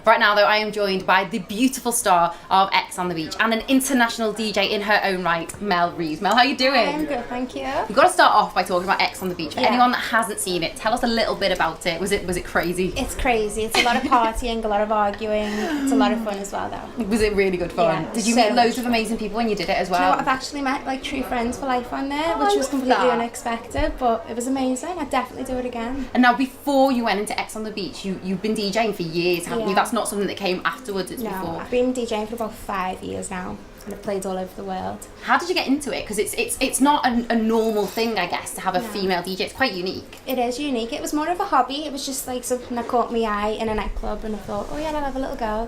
Right now, though, I am joined by the beautiful star of X on the Beach and an international DJ in her own right, Mel Reeves. Mel, how are you doing? I'm good, thank you. We've got to start off by talking about X on the Beach. For anyone that hasn't seen it, tell us a little bit about it. Was it crazy? It's crazy. It's a lot of partying, a lot of arguing. It's a lot of fun as well, though. Was it really good fun? Yeah, did you meet loads of amazing people when you did it as well? Do you know what? I've actually met like true friends for life on there, which was completely unexpected, but it was amazing. I'd definitely do it again. And now, before you went into X on the Beach, you've been DJing for years, haven't you? That's not something that came afterwards, it's before. I've been DJing for about 5 years now, and I've played all over the world. How did you get into it? Because it's not a normal thing, I guess, to have a female DJ. It's quite unique. It is unique. It was more of a hobby. It was just like something that caught my eye in a nightclub, and I thought, oh yeah, I'll have a little go.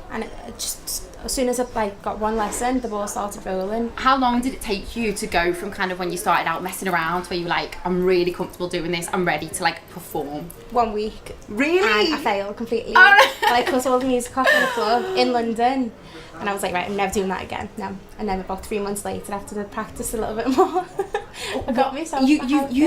And it just, as soon as I got one lesson, the ball started rolling. How long did it take you to go from kind of when you started out messing around to where you were like, I'm really comfortable doing this, I'm ready to like perform? 1 week. Really? And I failed completely. Oh, no. I cut all the music off in the club in London, and I was like, right, I'm never doing that again. No. And then about 3 months later, after I practiced a little bit more, I got myself. You've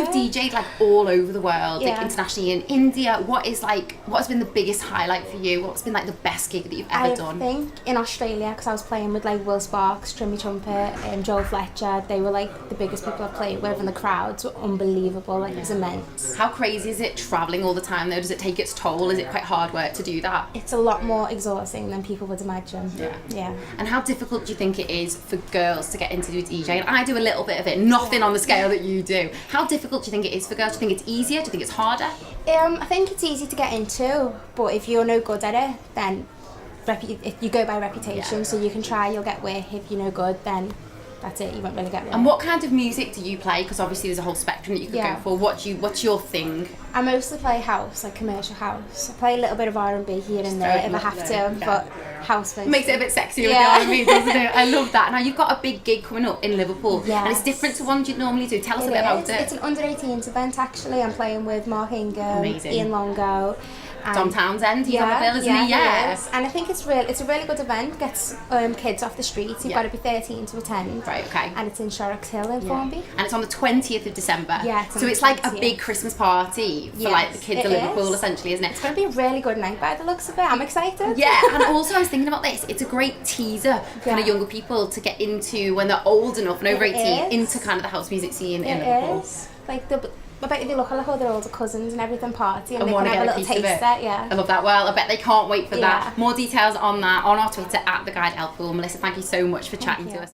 DJed like all over the world, like Yeah. internationally in India. What has been the biggest highlight for you? What's been like the best gig that you've ever done? I think in Australia, because I was playing with like Will Sparks, Trimmy Trumpet, and Joel Fletcher. They were like the biggest people I played with, and the crowds were unbelievable. Like it was immense. How crazy is it travelling all the time though? Does it take its toll? Is it quite hard work to do that? It's a lot more exhausting than people would imagine. Yeah. And how difficult do you think it is for girls to get into DJing? I do a little bit of it, nothing on the scale that you do. How difficult do you think it is for girls? Do you think it's easier? Do you think it's harder? I think it's easy to get into, but if you're no good at it, then if you go by reputation, so you can try, you'll get work. If you're no good, then that's it, you won't really get work. And what kind of music do you play? Because obviously there's a whole spectrum that you could go for. What's your thing? I mostly play house, like commercial house. I play a little bit of R&B here and there if I have to, but house mostly. Makes it a bit sexier with the R&B, doesn't it? I love that. Now you've got a big gig coming up in Liverpool, and it's different to ones you'd normally do. Tell us a bit about it. It's an under-18s event actually. I'm playing with Mark Ingham, Ian Longo. Tom Townsend, he's on the bill, isn't he? Yeah. And I think it's a really good event. Gets kids off the streets. You've got to be 13 to attend. Right, okay. And it's in Shorrocks Hill in Formby. And it's on the 20th of December. Yeah. So it's like a big Christmas party for like the kids of Liverpool, essentially, isn't it? It's going to be a really good night by the looks of it. I'm excited. Yeah, and also I was thinking about this. It's a great teaser for kind of younger people to get into when they're old enough and over 18 into kind of the house music scene in Liverpool. It is. Like I bet if you look at like all their older cousins and everything party and they want can to have get a little taste of it. I love that. Well, I bet they can't wait for that. More details on that on our Twitter @theguideLpool. Melissa, thank you so much for chatting to us.